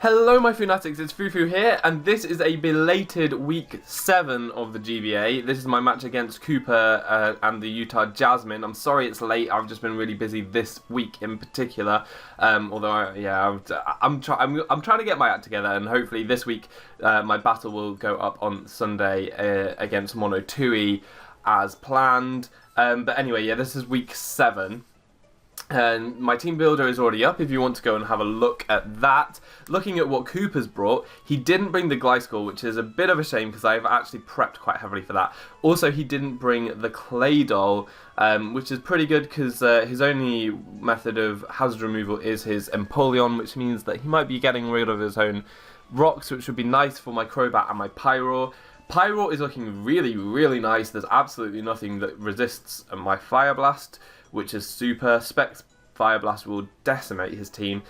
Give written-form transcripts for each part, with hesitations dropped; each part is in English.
Hello my Foonatics, it's Fufu here, and this is a belated week 7 of the GBA. This is my match against Kooper and the Utah Jasmine. I'm sorry it's late, I've just been really busy this week in particular. Although, I'm trying to get my act together, and hopefully this week my battle will go up on Sunday against Monotui as planned. But anyway, yeah, this is week 7. And my team builder is already up if you want to go and have a look at that. Looking at what Kooper's brought, he didn't bring the Glycol, which is a bit of a shame because I've actually prepped quite heavily for that. Also, he didn't bring the Clay Doll, which is pretty good because his only method of hazard removal is his Empoleon, which means that he might be getting rid of his own rocks, which would be nice for my Crobat and my Pyro. Pyro is looking really, really nice. There's absolutely nothing that resists my Fire Blast, which is super. Specs Fire Blast will decimate his team.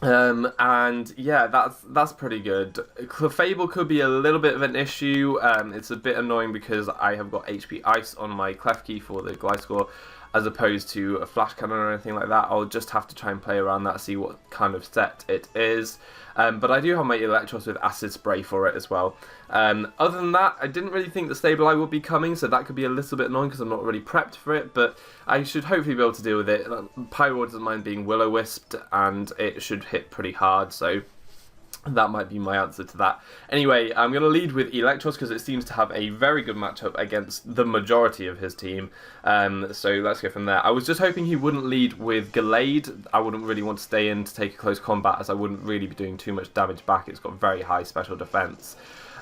And yeah, that's pretty good. Clefable could be a little bit of an issue. It's a bit annoying because I have got HP Ice on my Klefki for the Gliscor, as opposed to a Flash Cannon or anything like that. I'll just have to try and play around that, see what kind of set it is. But I do have my Electros with Acid Spray for it as well. Other than that, I didn't really think the Sableye would be coming, so that could be a little bit annoying because I'm not really prepped for it, but I should hopefully be able to deal with it. Pyro doesn't mind being Will-O-Wisped, and it should hit pretty hard, so that might be my answer to that. Anyway, I'm going to lead with Electros because it seems to have a very good matchup against the majority of his team. So let's go from there. I was just hoping he wouldn't lead with Gallade. I wouldn't really want to stay in to take a close combat as I wouldn't really be doing too much damage back. It's got very high special defense.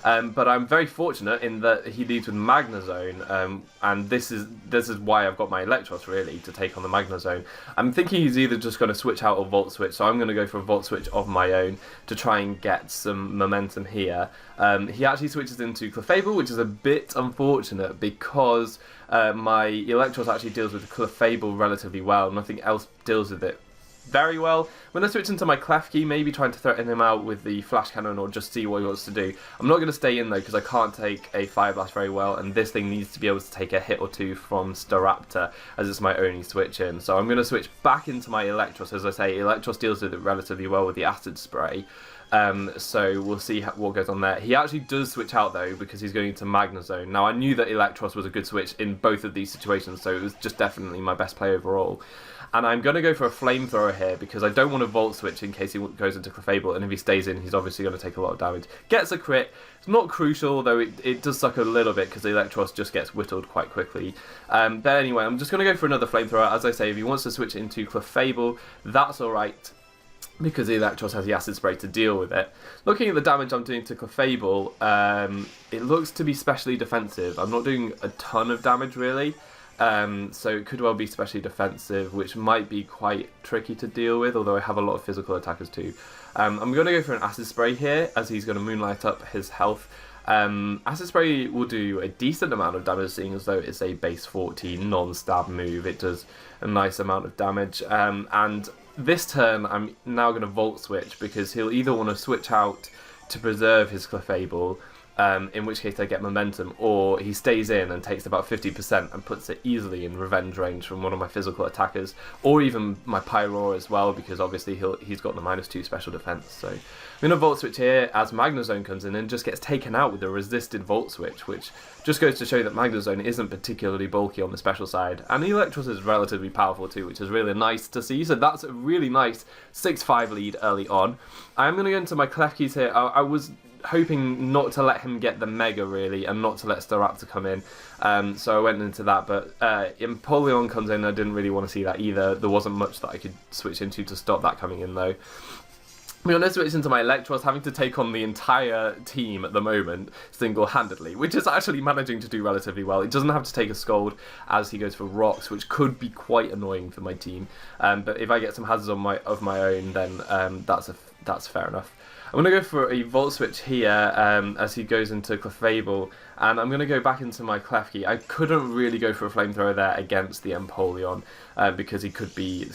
But I'm very fortunate in that he leads with Magnezone, and this is why I've got my Electros really, to take on the Magnezone. I'm thinking he's either just going to switch out or Volt Switch, so I'm going to go for a Volt Switch of my own to try and get some momentum here. He actually switches into Clefable, which is a bit unfortunate because my Electros actually deals with Clefable relatively well. Nothing else deals with it very well. When I switch into my Klefki, maybe trying to threaten him out with the Flash Cannon or just see what he wants to do. I'm not going to stay in though because I can't take a Fire Blast very well, and this thing needs to be able to take a hit or two from Staraptor as it's my only switch in. So I'm going to switch back into my Electros. As I say, Electros deals with it relatively well with the Acid Spray. So we'll see what goes on there. He actually does switch out though because he's going into Magnezone. Now I knew that Electros was a good switch in both of these situations, so it was just definitely my best play overall. And I'm going to go for a Flamethrower here because I don't want to Volt Switch in case he goes into Clefable, and if he stays in, he's obviously going to take a lot of damage. Gets a crit. It's not crucial, though it does suck a little bit because the Electros just gets whittled quite quickly. But anyway, I'm just going to go for another Flamethrower. As I say, if he wants to switch into Clefable, that's alright, because the Electros has the Acid Spray to deal with it. Looking at the damage I'm doing to Clefable, it looks to be specially defensive. I'm not doing a ton of damage, really. So it could well be specially defensive, which might be quite tricky to deal with, although I have a lot of physical attackers too. I'm going to go for an Acid Spray here, as he's going to Moonlight up his health. Acid Spray will do a decent amount of damage, seeing as though it's a base 14 non-stab move. It does a nice amount of damage, and this turn I'm now going to Volt Switch, because he'll either want to switch out to preserve his Clefable, in which case I get momentum, or he stays in and takes about 50% and puts it easily in revenge range from one of my physical attackers, or even my Pyro as well, because obviously he's got the -2 special defense. So I'm going to Volt Switch here as Magnezone comes in and just gets taken out with a resisted Volt Switch, which just goes to show that Magnezone isn't particularly bulky on the special side, and Electros is relatively powerful too, which is really nice to see. So that's a really nice 6-5 lead early on. I'm going to go into my Klefkis here. I was hoping not to let him get the Mega really, and not to let Staraptor come in, so I went into that, but Empoleon comes in. I didn't really want to see that either. There wasn't much that I could switch into to stop that coming in though. I'm going to switch into my Electros, having to take on the entire team at the moment single-handedly, which is actually managing to do relatively well. It doesn't have to take a Scald as he goes for Rocks, which could be quite annoying for my team. But if I get some hazards of my own, then that's fair enough. I'm going to go for a Volt Switch here as he goes into Clefable, and I'm going to go back into my Klefki. I couldn't really go for a Flamethrower there against the Empoleon because he could be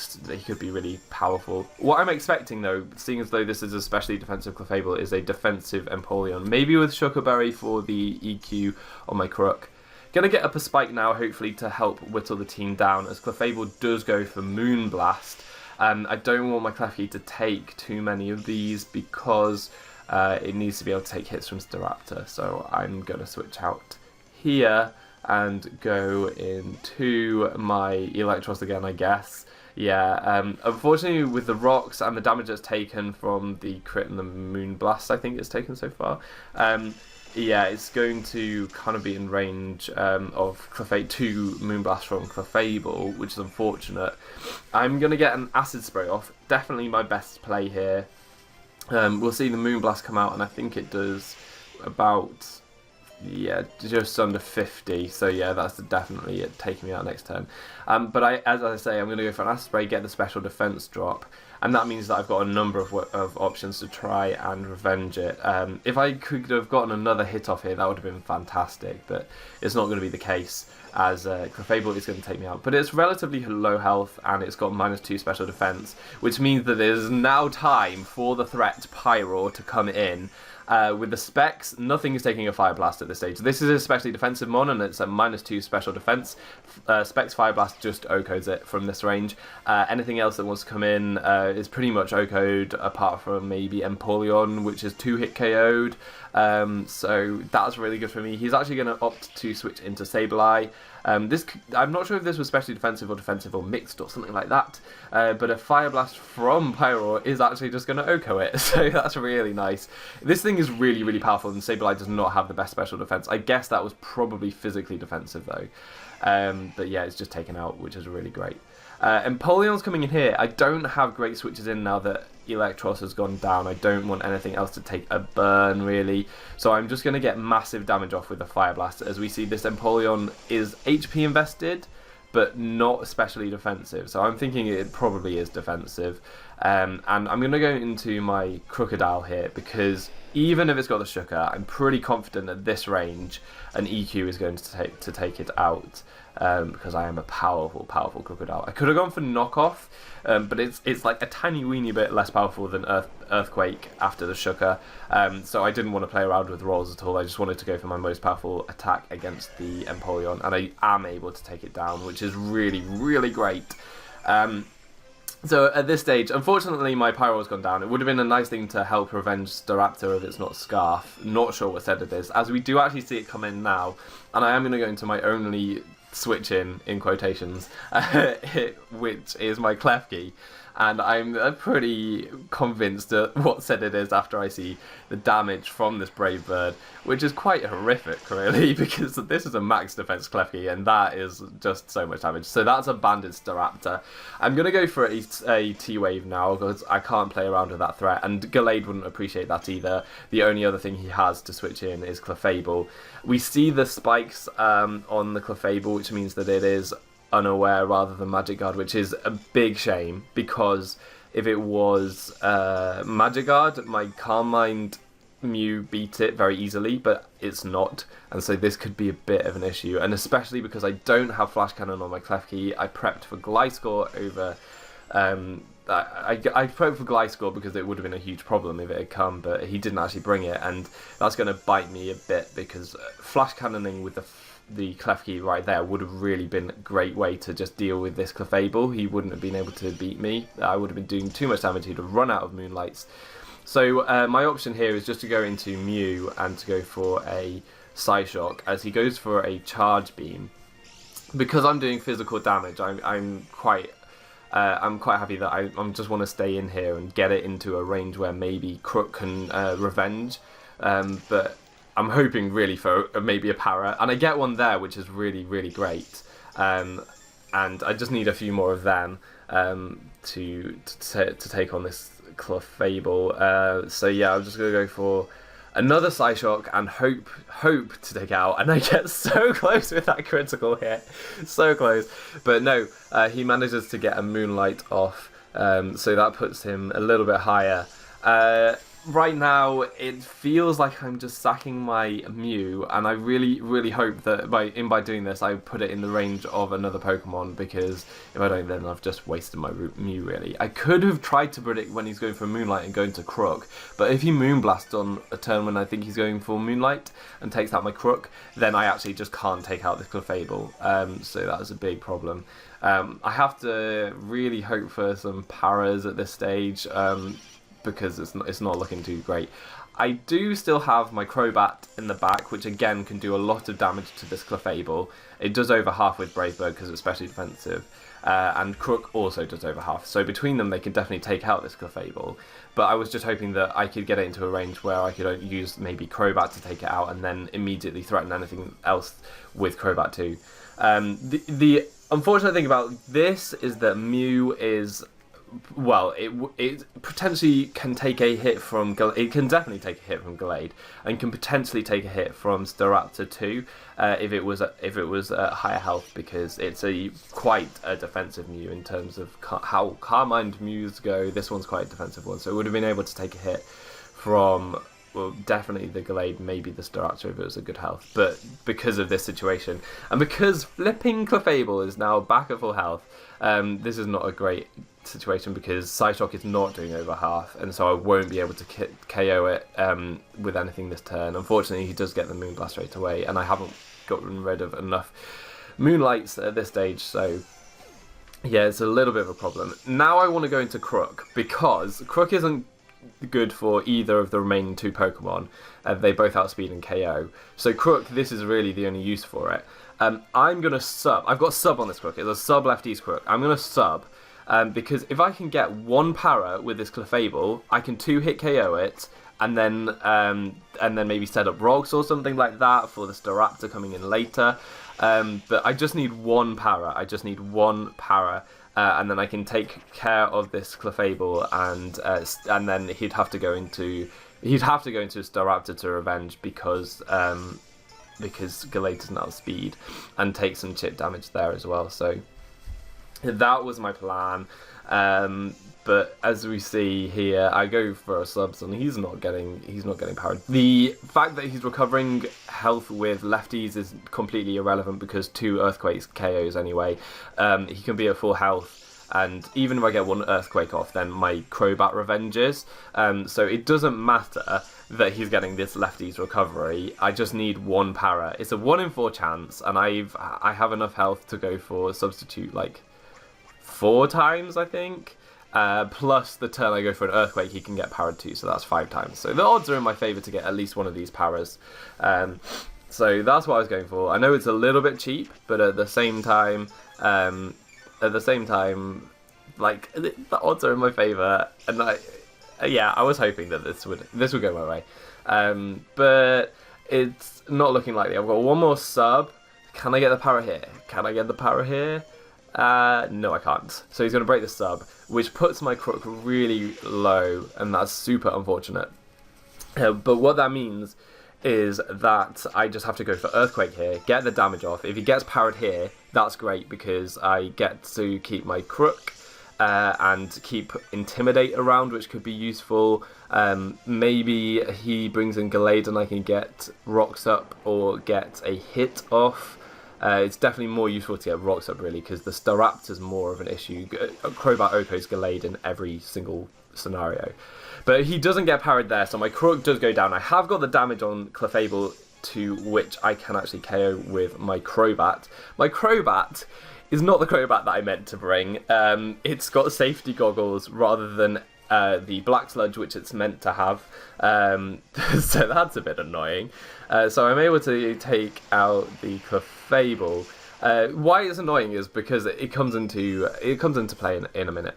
really powerful. What I'm expecting though, seeing as though this is a specially defensive Clefable, is a defensive Empoleon, maybe with Sugarberry for the EQ on my Crook. Gonna get up a Spike now, hopefully to help whittle the team down, as Clefable does go for Moonblast. I don't want my Klefki to take too many of these because it needs to be able to take hits from Staraptor. So I'm going to switch out here and go into my Electros again, I guess. Yeah, unfortunately with the rocks and the damage that's taken from the crit and the Moonblast, I think it's taken so far, yeah, it's going to kind of be in range of Clefable, 2 Moonblast from Clefable, which is unfortunate. I'm going to get an Acid Spray off, definitely my best play here. We'll see the Moonblast come out, and I think it does about, yeah, just under 50, so yeah, that's definitely it taking me out next turn. But as I say, I'm going to go for an Acid Spray, get the special defense drop, and that means that I've got a number of options to try and revenge it. If I could have gotten another hit off here, that would have been fantastic, but it's not going to be the case, as Clefable is going to take me out. But it's relatively low health, and it's got -2 special defense, which means that it is now time for the threat Pyro to come in. With the Specs, nothing is taking a Fire Blast at this stage. This is especially defensive mon, and it's a -2 special defense. Specs Fire Blast just OHKOs it from this range. Anything else that wants to come in is pretty much OHKO'd, apart from maybe Empoleon, which is 2-hit KO'd. So that's really good for me. He's actually going to opt to switch into Sableye. I'm not sure if this was specially defensive or mixed or something like that, but a Fire Blast from Pyro is actually just going to OHKO it, so that's really nice. This thing is really, really powerful, and Sableye does not have the best special defense. I guess that was probably physically defensive though, but yeah, it's just taken out, which is really great. Empoleon's coming in here. I don't have great switches in now that Electros has gone down. I don't want anything else to take a burn, really. So I'm just going to get massive damage off with a Fire Blast. As we see, this Empoleon is HP invested, but not especially defensive. So I'm thinking it probably is defensive. And I'm going to go into my Crocodile here, because even if it's got the Shuka, I'm pretty confident at this range an EQ is going to take it out. Because I am a powerful Crocodile. I could have gone for Knockoff, but it's like a tiny weeny bit less powerful than Earthquake after the Shuka. So I didn't want to play around with rolls at all. I just wanted to go for my most powerful attack against the Empoleon, and I am able to take it down, which is really, really great. So at this stage, unfortunately, my Pyro has gone down. It would have been a nice thing to help revenge Staraptor if it's not Scarf. Not sure what set it is, as we do actually see it come in now. And I am going to go into my only switch in quotations, which is my Klefki. And I'm pretty convinced at what set it is after I see the damage from this Brave Bird, which is quite horrific, really, because this is a max defense Klefki, and that is just so much damage. So that's a Banded Staraptor. I'm going to go for a T-Wave now, because I can't play around with that threat, and Gallade wouldn't appreciate that either. The only other thing he has to switch in is Clefable. We see the spikes on the Clefable, which means that it is unaware rather than Magic Guard, which is a big shame, because if it was Magic Guard, my Calm Mind Mew beat it very easily, but it's not, and so this could be a bit of an issue, and especially because I don't have Flash Cannon on my Klefki. I prepped for Gliscor over I prepped for Gliscor because it would have been a huge problem if it had come, but he didn't actually bring it, and that's going to bite me a bit, because Flash Cannoning with the Klefki right there would have really been a great way to just deal with this Clefable. He wouldn't have been able to beat me. I would have been doing too much damage. He'd have run out of Moonlights. So my option here is just to go into Mew and to go for a Psyshock, as he goes for a Charge Beam. Because I'm doing physical damage, I'm quite happy that I just want to stay in here and get it into a range where maybe Crook can revenge. But I'm hoping really for maybe a Para, and I get one there, which is really, really great. And I just need a few more of them to take on this Clefable. So yeah, I'm just gonna go for another Psyshock and hope to take out. And I get so close with that critical hit, so close. But no, he manages to get a Moonlight off, so that puts him a little bit higher. right now it feels like I'm just sacking my Mew, and I really, really hope that by doing this I put it in the range of another Pokemon, because if I don't, then I've just wasted my Mew, really. I could have tried to predict when he's going for Moonlight and going to Crook, but if he Moonblasts on a turn when I think he's going for Moonlight and takes out my Crook, then I actually just can't take out this Clefable, so that is a big problem. I have to really hope for some Paras at this stage, because it's not looking too great. I do still have my Crobat in the back, which again can do a lot of damage to this Clefable. It does over half with Brave Bird because it's especially defensive, and Crook also does over half. So between them, they can definitely take out this Clefable. But I was just hoping that I could get it into a range where I could use maybe Crobat to take it out, and then immediately threaten anything else with Crobat too. The unfortunate thing about this is that Mew is, well, it potentially can take a hit from it can definitely take a hit from Gallade, and can potentially take a hit from Staraptor too, if it was at higher health, because it's quite a defensive Mew in terms of how Carmined Mews go. This one's quite a defensive one, so it would have been able to take a hit from, well, definitely the Gallade, maybe the Staraptor if it was a good health. But because of this situation, and because flipping Clefable is now back at full health, this is not a great situation, because Psyshock is not doing over half, and so I won't be able to KO it with anything this turn. Unfortunately, he does get the Moonblast straight away, and I haven't gotten rid of enough Moonlights at this stage, so yeah, it's a little bit of a problem. Now I want to go into Crook, because Crook isn't good for either of the remaining two Pokemon. They both outspeed and KO. So Crook, this is really the only use for it. I'm going to sub. I've got sub on this Crook. It's a sub lefties Crook. I'm going to sub, because if I can get one Para with this Clefable, I can 2-hit KO it, and then maybe set up Rocks or something like that for the Staraptor coming in later. But I just need one Para. And then I can take care of this Clefable, and then he'd have to go into Staraptor to revenge, because Gallade doesn't outspeed and take some chip damage there as well. So that was my plan. But as we see here, I go for a subs and he's not getting powered. The fact that he's recovering health with lefties is completely irrelevant, because 2 Earthquakes KOs anyway. He can be at full health, and even if I get one Earthquake off, then my Crobat revenges. So it doesn't matter that he's getting this lefties recovery. I just need one Para. It's a 1 in 4 chance, and I have enough health to go for substitute like 4 times, I think. Plus the turn I go for an Earthquake, he can get powered too, so that's 5 times. So the odds are in my favour to get at least one of these Paras. So that's what I was going for. I know it's a little bit cheap, but at the same time, like, the odds are in my favour, and I was hoping that this would go my way. But it's not looking likely. I've got one more sub. Can I get the Para here? No, I can't. So he's going to break the sub, which puts my Crook really low, and that's super unfortunate. But what that means is that I just have to go for Earthquake here, get the damage off. If he gets powered here, that's great, because I get to keep my Crook and keep Intimidate around, which could be useful. Maybe he brings in Gallade and I can get Rocks up or get a hit off. It's definitely more useful to get Rocks up, really, because the Staraptor's more of an issue. Crobat Oko's Gallade in every single scenario. But he doesn't get powered there, so my Crook does go down. I have got the damage on Clefable, to which I can actually KO with my Crobat. My Crobat is not the Crobat that I meant to bring. It's got safety goggles rather than the Black Sludge, which it's meant to have. So that's a bit annoying. So I'm able to take out the Clefable. Why it's annoying is because it comes into play in a minute.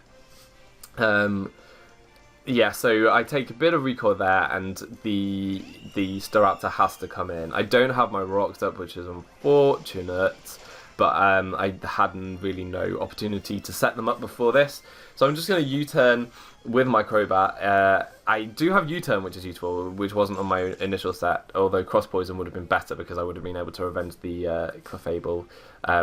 Yeah, so I take a bit of recoil there, and the Staraptor has to come in. I don't have my Rocks up, which is unfortunate, but I hadn't really no opportunity to set them up before this. So I'm just going to U-turn with my Crobat. I do have U-turn, which is useful, which wasn't on my initial set, although Cross Poison would have been better, because I would have been able to revenge the Clefable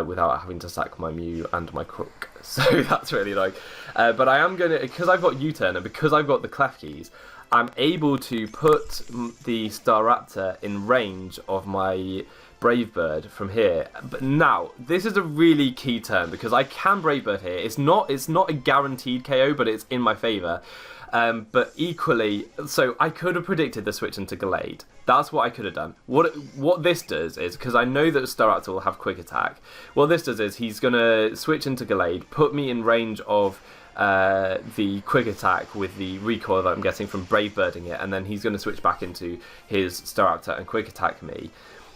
without having to sack my Mew and my Crook. So that's really annoying. But I am going to, because I've got U-turn and because I've got the Clef keys, I'm able to put the Staraptor in range of my Brave Bird from here. But now, this is a really key turn because I can Brave Bird here. It's not a guaranteed KO, but it's in my favour. But equally, so I could have predicted the switch into Gallade. That's what I could have done. What this does is, because I know that Staraptor will have quick attack, what this does is he's going to switch into Gallade, put me in range of the quick attack with the recoil that I'm getting from Brave Birding it, and then he's going to switch back into his Staraptor and quick attack me.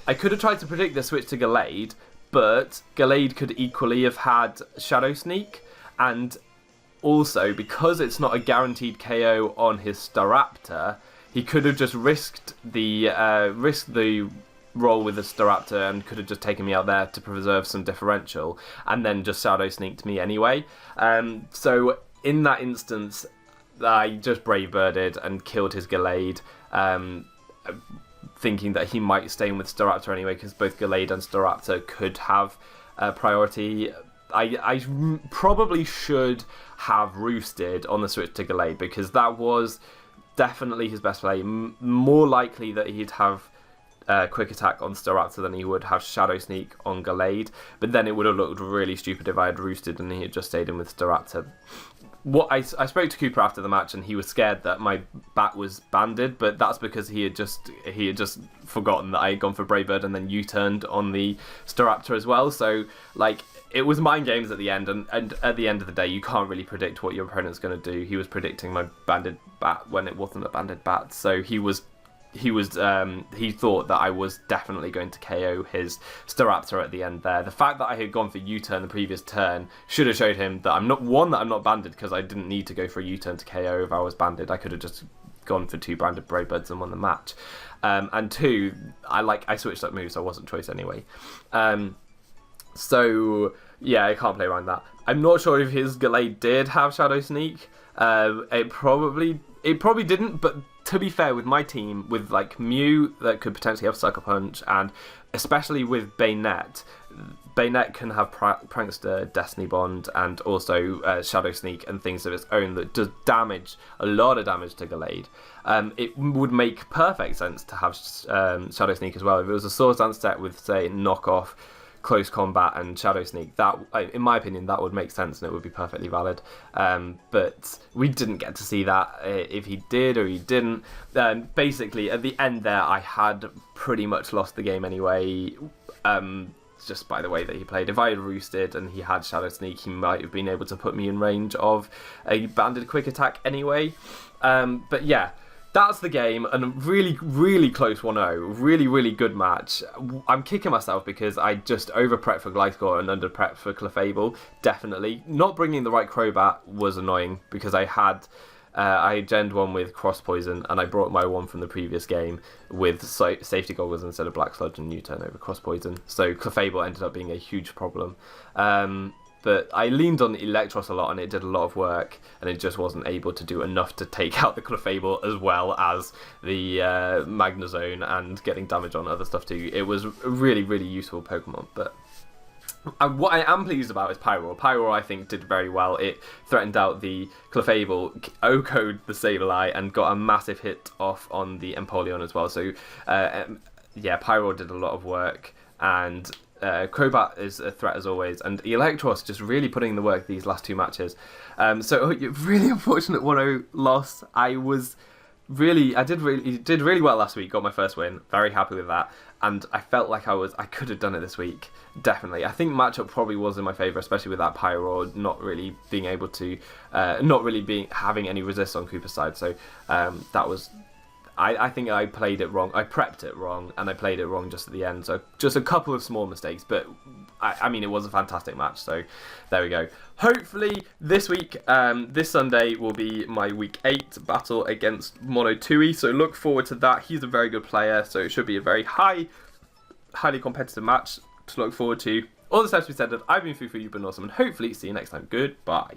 I could have tried to predict the switch to Gallade, but Gallade could equally have had Shadow Sneak, and also, because it's not a guaranteed KO on his Staraptor, he could have just risked the roll with the Staraptor and could have just taken me out there to preserve some differential, and then just Shadow Sneaked me anyway. So in that instance, I just Brave Birded and killed his Gallade, thinking that he might stay in with Staraptor anyway, because both Gallade and Staraptor could have priority. I probably should have roosted on the switch to Gallade, because that was definitely his best play. More likely that he'd have quick attack on Staraptor than he would have Shadow Sneak on Gallade, but then it would have looked really stupid if I had roosted and he had just stayed in with Staraptor. I spoke to Kooper after the match, and he was scared that my bat was banded, but that's because he had just forgotten that I had gone for Brave Bird and then U-turned on the Staraptor as well. So like, it was mind games at the end, and at the end of the day, you can't really predict what your opponent's going to do. He was predicting my banded bat when it wasn't a banded bat, so he thought that I was definitely going to KO his Staraptor at the end there. The fact that I had gone for U-turn the previous turn should have showed him that I'm not banded, because I didn't need to go for a U-turn to KO if I was banded. I could have just gone for 2 banded Brave Birds and won the match. And 2, I switched up moves, so I wasn't choice anyway. So yeah, I can't play around that. I'm not sure if his Gallade did have Shadow Sneak. It probably didn't, but to be fair, with my team, with like Mew that could potentially have Sucker Punch, and especially with Bayonet can have Prankster, Destiny Bond, and also Shadow Sneak and things of its own that does a lot of damage to Gallade. It would make perfect sense to have Shadow Sneak as well. If it was a Swords Dance set with, say, Knockoff, Close Combat and Shadow Sneak, that, in my opinion, that would make sense and it would be perfectly valid. But we didn't get to see that, if he did or he didn't. Basically, at the end there, I had pretty much lost the game anyway, just by the way that he played. If I had roosted and he had Shadow Sneak, he might have been able to put me in range of a banded quick attack anyway. But yeah, that's the game, and a really, really close 1-0. Really, really good match. I'm kicking myself because I just over-prepped for Gliscor and under-prepped for Clefable, definitely. Not bringing the right Crobat was annoying, because I genned one with Cross Poison, and I brought my one from the previous game with Safety Goggles instead of Black Sludge and U-turn over Cross Poison. So Clefable ended up being a huge problem. But I leaned on Electros a lot, and it did a lot of work, and it just wasn't able to do enough to take out the Clefable as well as the Magnezone and getting damage on other stuff too. It was a really, really useful Pokemon. But what I am pleased about is Pyroar. Pyroar, I think, did very well. It threatened out the Clefable, OHKO'd the Sableye, and got a massive hit off on the Empoleon as well. So, yeah, Pyroar did a lot of work, and Crobat is a threat as always, and Electros just really putting in the work these last 2 matches. So really unfortunate 1-0 loss. I did really well last week, got my first win, very happy with that, and I felt like I could have done it this week, definitely. I think matchup probably was in my favour, especially with that Pyroar not really being able to, having any resist on Kooper's side, so that was... I think I played it wrong. I prepped it wrong, and I played it wrong just at the end. So just a couple of small mistakes, but I mean, it was a fantastic match. So there we go. Hopefully this week, this Sunday, will be my week 8 battle against Mono Tui. So look forward to that. He's a very good player, so it should be a very highly competitive match to look forward to. All the steps we said, I've been foofootoo, you've been awesome, and hopefully see you next time. Goodbye.